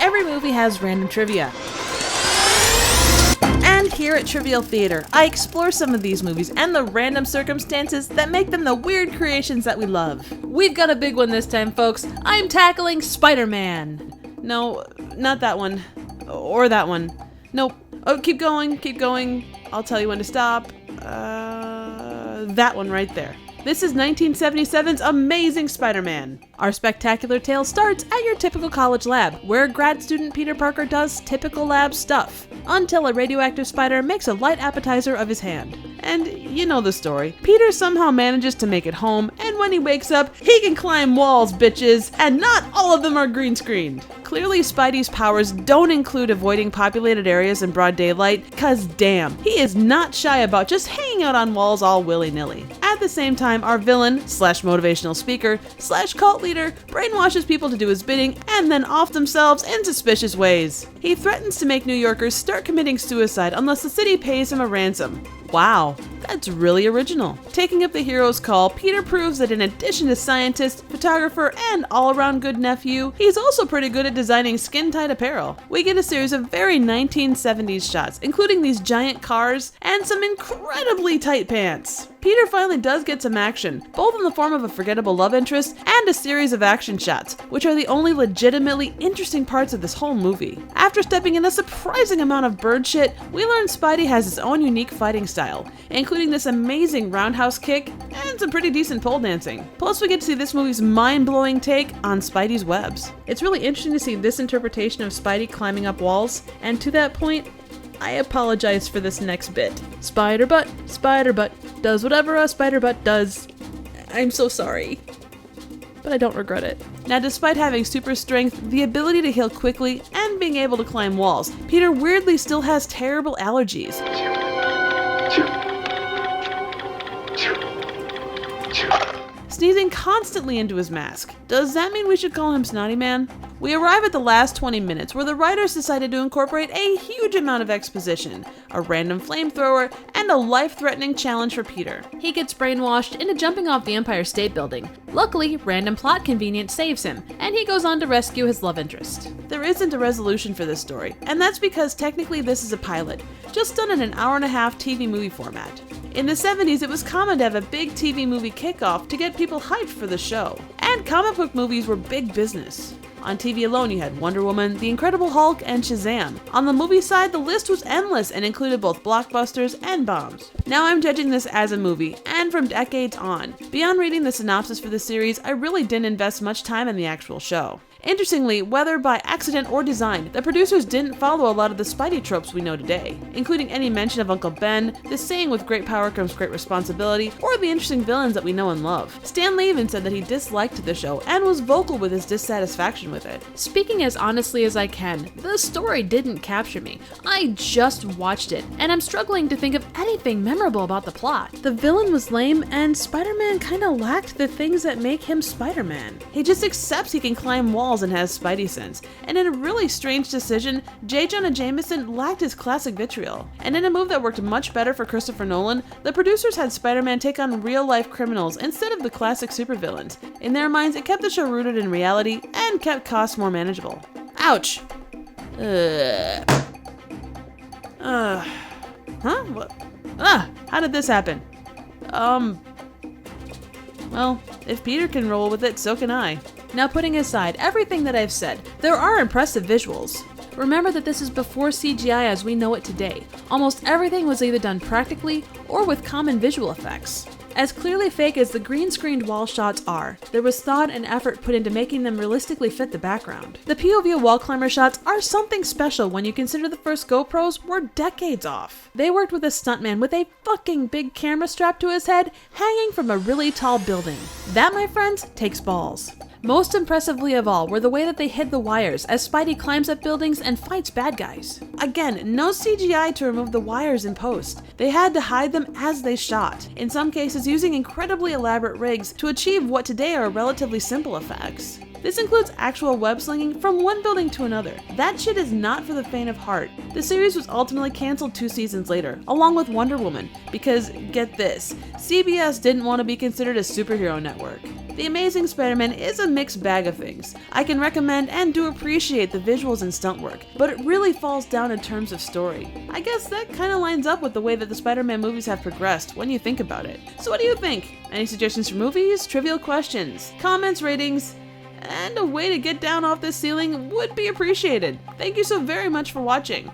every movie has random trivia. And here at Trivial Theater, I explore some of these movies and the random circumstances that make them the weird creations that we love. We've got a big one this time, folks. I'm tackling Spider-Man. No, not that one. Or that one. Nope. Oh, keep going. I'll tell you when to stop. That one right there. This is 1977's Amazing Spider-Man. Our spectacular tale starts at your typical college lab, where grad student Peter Parker does typical lab stuff, until a radioactive spider makes a light appetizer of his hand. And you know the story. Peter somehow manages to make it home, and when he wakes up, he can climb walls, bitches, and not all of them are green screened. Clearly, Spidey's powers don't include avoiding populated areas in broad daylight, cause damn, he is not shy about just hanging out on walls all willy-nilly. At the same time, our villain, /motivational speaker, /cult leader, brainwashes people to do his bidding and then off themselves in suspicious ways. He threatens to make New Yorkers start committing suicide unless the city pays him a ransom. Wow, that's really original. Taking up the hero's call, Peter proves that in addition to scientist, photographer, and all-around good nephew, he's also pretty good at designing skin-tight apparel. We get a series of very 1970s shots, including these giant cars and some incredibly tight pants. Peter finally does get some action, both in the form of a forgettable love interest and a series of action shots, which are the only legitimately interesting parts of this whole movie. After stepping in a surprising amount of bird shit, we learn Spidey has his own unique fighting style, including this amazing roundhouse kick and some pretty decent pole dancing. Plus, we get to see this movie's mind-blowing take on Spidey's webs. It's really interesting to see this interpretation of Spidey climbing up walls, and to that point, I apologize for this next bit. Spider butt does whatever a spider butt does. I'm so sorry, but I don't regret it. Now, despite having super strength, the ability to heal quickly, and being able to climb walls, Peter weirdly still has terrible allergies. Sneezing constantly into his mask. Does that mean we should call him Snotty Man? We arrive at the last 20 minutes, where the writers decided to incorporate a huge amount of exposition, a random flamethrower, and a life-threatening challenge for Peter. He gets brainwashed into jumping off the Empire State Building. Luckily, random plot convenience saves him, and he goes on to rescue his love interest. There isn't a resolution for this story, and that's because technically this is a pilot, just done in an hour-and-a-half TV movie format. In the 70s, it was common to have a big TV movie kickoff to get people hyped for the show, and comic book movies were big business. On TV alone, you had Wonder Woman, The Incredible Hulk, and Shazam. On the movie side, the list was endless and included both blockbusters and bombs. Now I'm judging this as a movie, and from decades on. Beyond reading the synopsis for the series, I really didn't invest much time in the actual show. Interestingly, whether by accident or design, the producers didn't follow a lot of the Spidey tropes we know today, including any mention of Uncle Ben, the saying with great power comes great responsibility, or the interesting villains that we know and love. Stan Lee even said that he disliked the show and was vocal with his dissatisfaction with it. Speaking as honestly as I can, the story didn't capture me. I just watched it, and I'm struggling to think of anything memorable about the plot. The villain was lame, and Spider-Man kinda lacked the things that make him Spider-Man. He just accepts he can climb walls and has Spidey sense, and in a really strange decision, J. Jonah Jameson lacked his classic vitriol. And in a move that worked much better for Christopher Nolan, the producers had Spider-Man take on real-life criminals instead of the classic supervillains. In their minds, it kept the show rooted in reality and kept costs more manageable. Ouch! What? How did this happen? Well, if Peter can roll with it, so can I. Now, putting aside everything that I've said, there are impressive visuals. Remember that this is before CGI as we know it today. Almost everything was either done practically or with common visual effects. As clearly fake as the green-screened wall shots are, there was thought and effort put into making them realistically fit the background. The POV wall climber shots are something special when you consider the first GoPros were decades off. They worked with a stuntman with a fucking big camera strapped to his head, hanging from a really tall building. That, my friends, takes balls. Most impressively of all were the way that they hid the wires as Spidey climbs up buildings and fights bad guys. Again, no CGI to remove the wires in post. They had to hide them as they shot, in some cases using incredibly elaborate rigs to achieve what today are relatively simple effects. This includes actual web slinging from one building to another. That shit is not for the faint of heart. The series was ultimately canceled 2 seasons later, along with Wonder Woman, because, get this, CBS didn't want to be considered a superhero network. The Amazing Spider-Man is a mixed bag of things. I can recommend and do appreciate the visuals and stunt work, but it really falls down in terms of story. I guess that kind of lines up with the way that the Spider-Man movies have progressed when you think about it. So what do you think? Any suggestions for movies, trivial questions, comments, ratings, and a way to get down off this ceiling would be appreciated. Thank you so very much for watching.